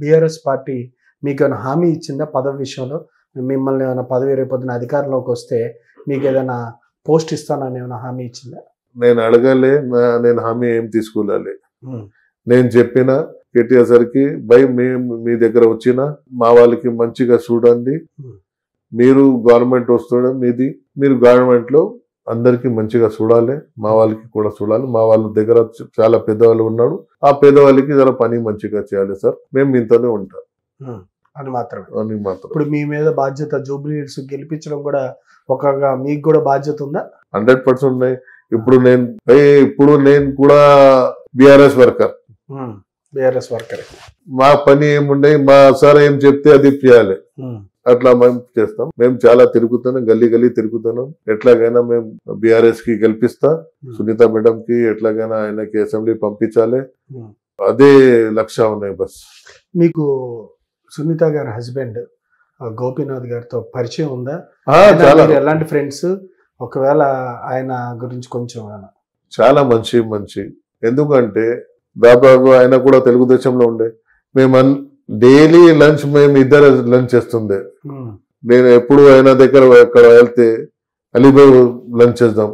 BRS party మీకు ఏమైనా హామీ ఇచ్చిందా పదవి విషయంలో? మిమ్మల్ని ఏమైనా పదవి రేపొద్దున అధికారంలోకి వస్తే మీకు ఏదైనా పోస్ట్ ఇస్తానని ఏమైనా హామీ ఇచ్చిందా? నేను అడగలే, నేను హామీ ఏం తీసుకోలే. నేను చెప్పిన కేటీఆర్ సార్కి, బై మేము మీ దగ్గర వచ్చిన మా వాళ్ళకి మంచిగా చూడండి, మీరు గవర్నమెంట్ వస్తుండడం మీది, మీరు గవర్నమెంట్ లో అందరికి మంచిగా చూడాలి, మా వాళ్ళకి కూడా చూడాలి, మా వాళ్ళ దగ్గర చాలా పెద్దవాళ్ళు ఉన్నాడు, ఆ పేదవాళ్ళకి జర పని మంచిగా చేయాలి సార్, మేము మీతోనే ఉంటాం అని మాత్రమే. అని మాత్రం. ఇప్పుడు మీ మీద బాధ్యత జూబ్లీ హిల్స్ గెలిపించడం కూడా ఒక మీకు కూడా బాధ్యత ఉందా? 100% ఉన్నాయి. ఇప్పుడు నేను కూడా బీఆర్ఎస్ వర్కర్. మా పని ఏముండే, మా సార్ ఏం చెప్తే అది చేయాలి, అట్లా మేము చేస్తాం. మేము చాలా తిరుగుతున్నాం, గల్లీ తిరుగుతున్నాం. ఎట్లాగైనా మేము బీఆర్ఎస్ కి గెలిపిస్తా, సునీత మేడం కి ఎట్లాగైనా ఆయనకి అసెంబ్లీ పంపించాలి, అదే లక్ష్యం ఉన్నాయి. బస్. మీకు సునీత గారి హస్బెండ్ గోపీనాథ్ గారితో పరిచయం ఉందా? ఎలాంటి ఫ్రెండ్స్? ఒకవేళ ఆయన గురించి కొంచెం. చాలా మంచి, ఎందుకంటే దాదాపు ఆయన కూడా తెలుగుదేశంలో ఉండే. మేము డైలీ లంచ్ మేము ఇద్దరు లంచ్ చేస్తుండే. నేను ఎప్పుడు ఆయన దగ్గర ఎక్కడ వెళ్తే అలీబాయ్ లంచ్ చేద్దాం.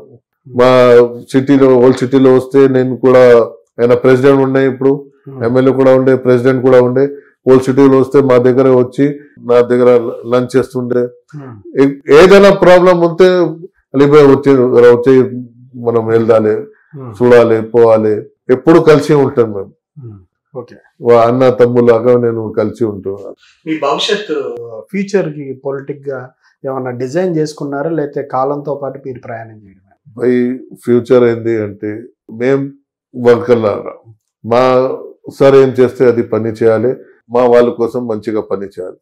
మా సిటీలో, ఓల్డ్ సిటీలో వస్తే నేను కూడా, ఆయన ప్రెసిడెంట్ ఉండే, ఇప్పుడు ఎమ్మెల్యే కూడా ఉండే, ప్రెసిడెంట్ కూడా ఉండే. ఓల్డ్ సిటీలో వస్తే మా దగ్గర వచ్చి నా దగ్గర లంచ్ చేస్తుండే. ఏదైనా ప్రాబ్లం ఉంటే అలీబాయ్ వచ్చి మనం వెళ్దాలి, చూడాలి, పోవాలి, ఎప్పుడు కలిసి ఉంటాం మేము. అన్న తమ్ములాగా నేను కలిసి ఉంటున్నాను. మీ భవిష్యత్తు ఫ్యూచర్ కి పొలిటిక్ గా ఏమన్నా డిజైన్ చేసుకున్నారా, లేకపోతే కాలంతో పాటు మీరు ప్రయాణం చేయడం? ఫ్యూచర్ ఏంది అంటే, మేం వర్కర్లాగా మా సార్ ఏం చేస్తే అది పని చేయాలి, మా వాళ్ళ కోసం మంచిగా పని చేయాలి.